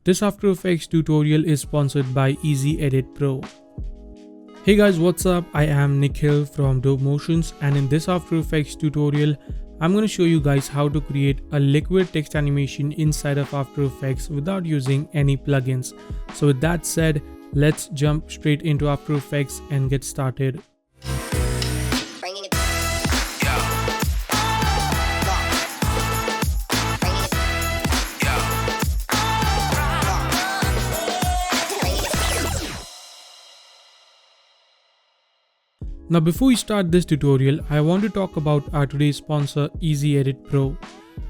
This After Effects tutorial is sponsored by Easy Edit Pro. Hey guys, what's up? I am Nikhil from Dope Motions, and in this After Effects tutorial, I'm going to show you guys how to create a liquid text animation inside of After Effects without using any plugins. So with that said, let's jump straight into After Effects and get started. Now before we start this tutorial, I want to talk about our today's sponsor Easy Edit Pro.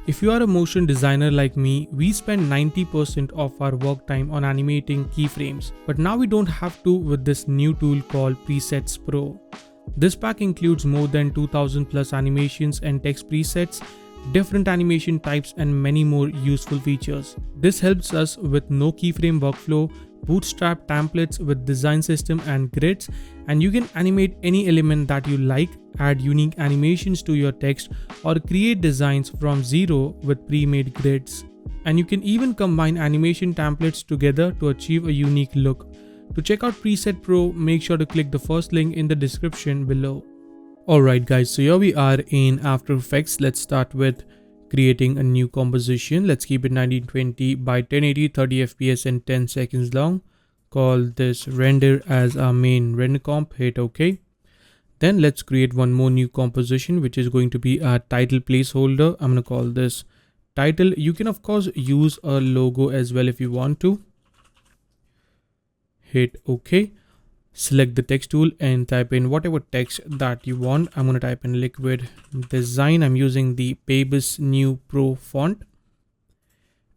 If you are a motion designer like me, we spend 90% of our work time on animating keyframes. But now we don't have to with this new tool called Presets Pro. This pack includes more than 2000 plus animations and text presets, different animation types and many more useful features. This helps us with no keyframe workflow, bootstrap templates with design system and grids, and you can animate any element that you like, add unique animations to your text, or create designs from zero with pre-made grids. And you can even combine animation templates together to achieve a unique look. To check out Preset Pro, make sure to click the first link in the description below. Alright guys, so here we are in After Effects. Let's start with creating a new composition. Let's keep it 1920 by 1080, 30 fps and 10 seconds long. Call this render as our main render comp. Hit OK. Then let's create one more new composition, which is going to be a title placeholder. I'm going to call this title. You can of course use a logo as well if you want to. Hit OK. Select the text tool and type in whatever text that you want. I'm going to type in liquid design. I'm using the Pabis New Pro font.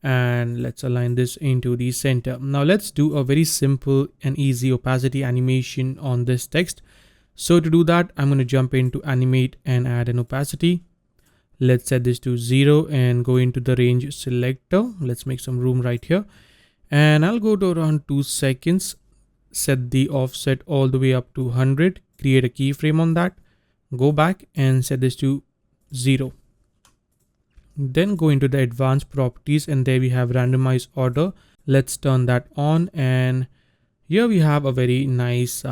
And let's align this into the center. Now let's do a very simple and easy opacity animation on this text. So to do that, I'm going to jump into Animate and add an opacity. Let's set this to 0 and go into the range selector. Let's make some room right here. And I'll go to around 2 seconds. Set the offset all the way up to 100. Create a keyframe on that. Go back and set this to 0. Then go into the advanced properties and there we have randomize order. Let's turn that on, and here we have a very nice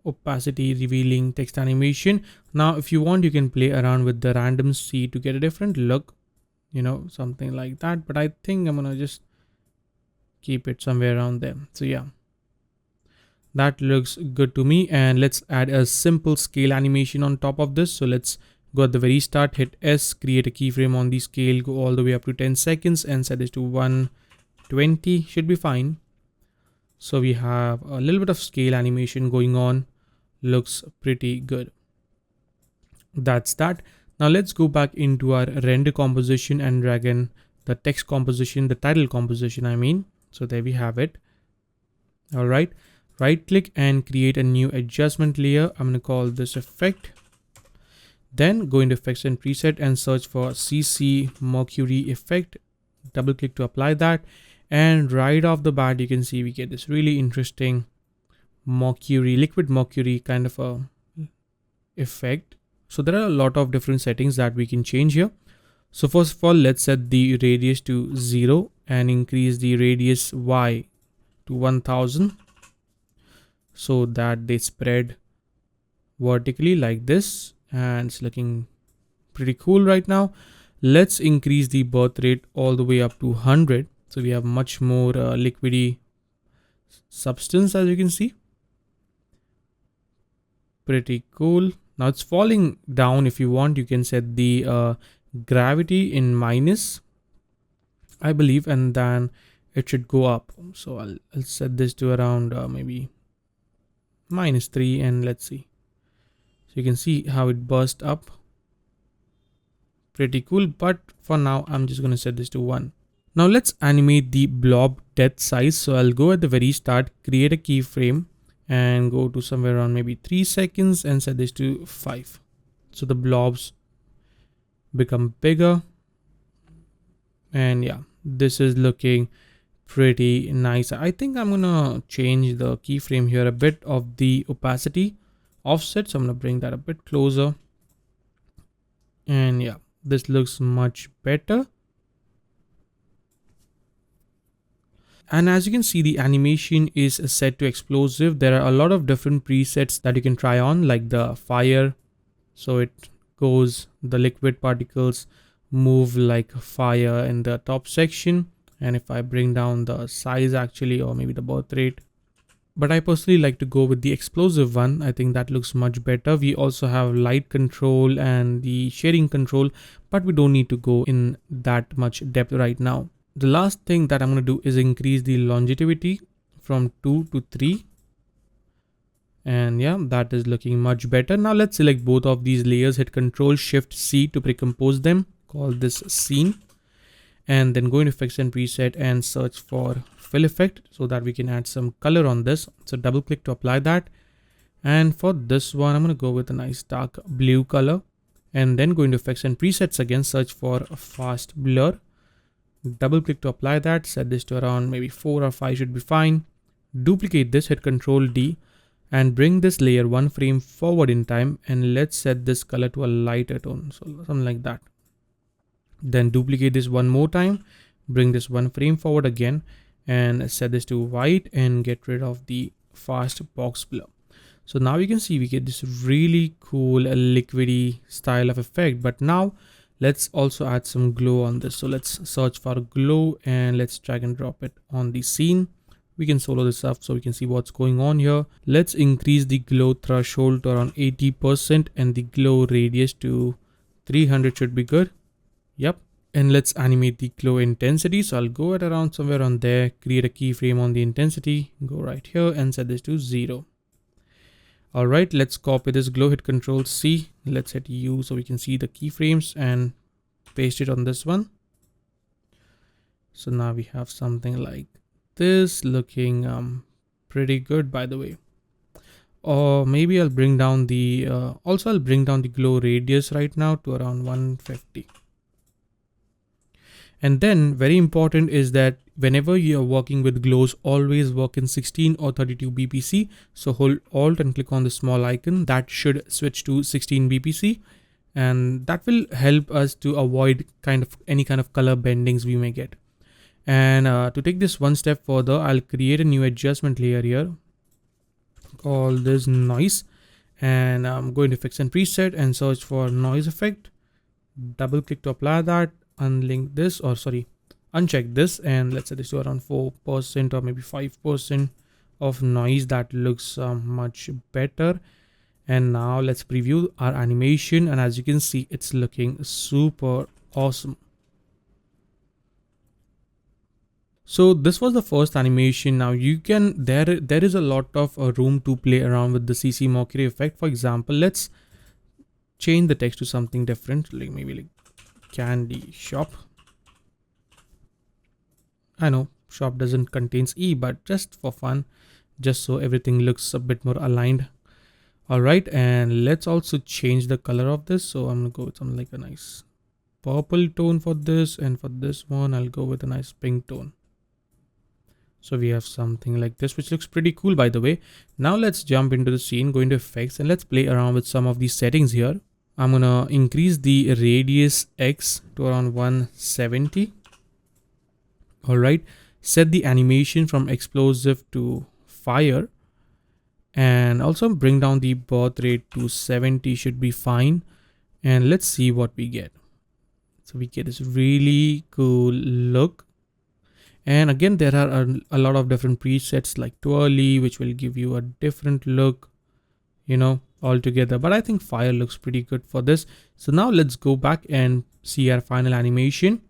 opacity revealing text animation. Now if you want, you can play around with the random seed to get a different look, something like that, but I think I'm gonna just keep it somewhere around there. So yeah, that looks good to me. And let's add a simple scale animation on top of this. So let's go at the very start, hit S, create a keyframe on the scale, go all the way up to 10 seconds and set this to 120, should be fine. So we have a little bit of scale animation going on, looks pretty good. That's that. Now let's go back into our render composition and drag in the text composition, the title composition I mean. So there we have it. All right, right click and create a new adjustment layer. I'm going to call this effect. Then go into effects and preset and search for CC Mercury effect. Double click to apply that. And right off the bat, you can see we get this really interesting mercury, liquid mercury kind of a effect. So there are a lot of different settings that we can change here. So first of all, let's set the radius to 0 and increase the radius Y to 1000 so that they spread vertically like this. And it's looking pretty cool right now. Let's increase the birth rate all the way up to 100. So we have much more liquidy substance, as you can see. Pretty cool. Now it's falling down. If you want, you can set the gravity in minus, I believe, and then it should go up. So I'll set this to around maybe -3 and let's see. So you can see how it burst up. Pretty cool, but for now I'm just going to set this to 1. Now let's animate the blob depth size. So I'll go at the very start, create a keyframe and go to somewhere around maybe 3 seconds and set this to 5. So the blobs become bigger. And yeah, this is looking pretty nice. I think I'm gonna change the keyframe here a bit of the opacity offset. So I'm gonna bring that a bit closer. And yeah, this looks much better. And as you can see, the animation is set to explosive. There are a lot of different presets that you can try on, like the fire. So it goes, the liquid particles move like fire in the top section. And if I bring down the size actually, or maybe the birth rate, but I personally like to go with the explosive one. I think that looks much better. We also have light control and the shading control, but we don't need to go in that much depth right now. The last thing that I'm going to do is increase the longevity from 2 to 3. And yeah, that is looking much better. Now let's select both of these layers, hit Ctrl Shift C to pre-compose them, call this scene, and then go into effects and preset and search for fill effect so that we can add some color on this. So double click to apply that. And for this one, I'm going to go with a nice dark blue color, and then go into effects and presets again, search for a fast blur, double click to apply that, set this to around maybe 4 or 5 should be fine. Duplicate this, hit Ctrl D, and bring this layer 1 frame forward in time, and let's set this color to a lighter tone, so something like that. Then duplicate this one more time, bring this 1 frame forward again, and set this to white and get rid of the fast box blur. So now you can see we get this really cool liquidy style of effect. But now let's also add some glow on this. So let's search for glow and let's drag and drop it on the scene. We can solo this up so we can see what's going on here. Let's increase the glow threshold to around 80% and the glow radius to 300 should be good. Yep. And let's animate the glow intensity. So I'll go at around somewhere on there, create a keyframe on the intensity, go right here and set this to 0. All right, let's copy this glow, hit Ctrl C. Let's hit U so we can see the keyframes and paste it on this one. So now we have something like this looking pretty good, by the way. Or maybe I'll bring down the I'll bring down the glow radius right now to around 150. And then very important is that whenever you are working with glows, always work in 16 or 32 BPC. So hold Alt and click on the small icon. That should switch to 16 BPC, and that will help us to avoid any kind of color bendings we may get. And to take this one step further, I'll create a new adjustment layer here, call this noise, and I'm going to fix and preset and search for noise effect. Double click to apply that, unlink this, or sorry, uncheck this, and let's set this to around 4% or maybe 5% of noise. That looks much better. And now let's preview our animation, and as you can see, it's looking super awesome. So this was the first animation. Now you can, there is a lot of room to play around with the CC Mockery effect. For example, let's change the text to something different, like maybe like candy shop. I know shop doesn't contains E, but just for fun, just so everything looks a bit more aligned. All right, and let's also change the color of this. So I'm gonna go with something like a nice purple tone for this, and for this one I'll go with a nice pink tone. So we have something like this, which looks pretty cool, by the way. Now let's jump into the scene, go into effects, and let's play around with some of these settings here. I'm gonna increase the radius X to around 170. All right, set the animation from explosive to fire, and also bring down the birth rate to 70 should be fine. And let's see what we get. So we get this really cool look. And again, there are a lot of different presets like twirly, which will give you a different look, you know, altogether. But I think fire looks pretty good for this. So now let's go back and see our final animation.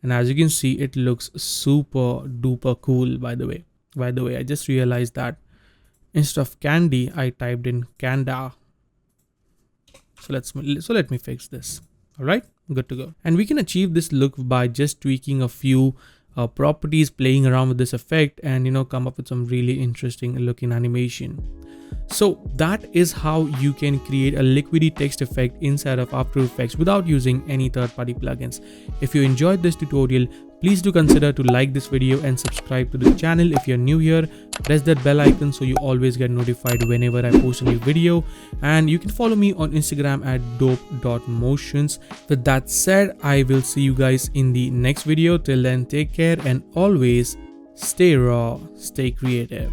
And as you can see, it looks super duper cool, by the way. I just realized that instead of candy, I typed in canda. So let me fix this. All right, good to go. And we can achieve this look by just tweaking a few properties, playing around with this effect, and come up with some really interesting looking animation. So that is how you can create a liquidy text effect inside of After Effects without using any third-party plugins. If you enjoyed this tutorial, please do consider to like this video and subscribe to the channel. If you're new here, press that bell icon so you always get notified whenever I post a new video. And you can follow me on Instagram at dope.motions. With that said, I will see you guys in the next video. Till then, take care and always Stay raw, stay creative.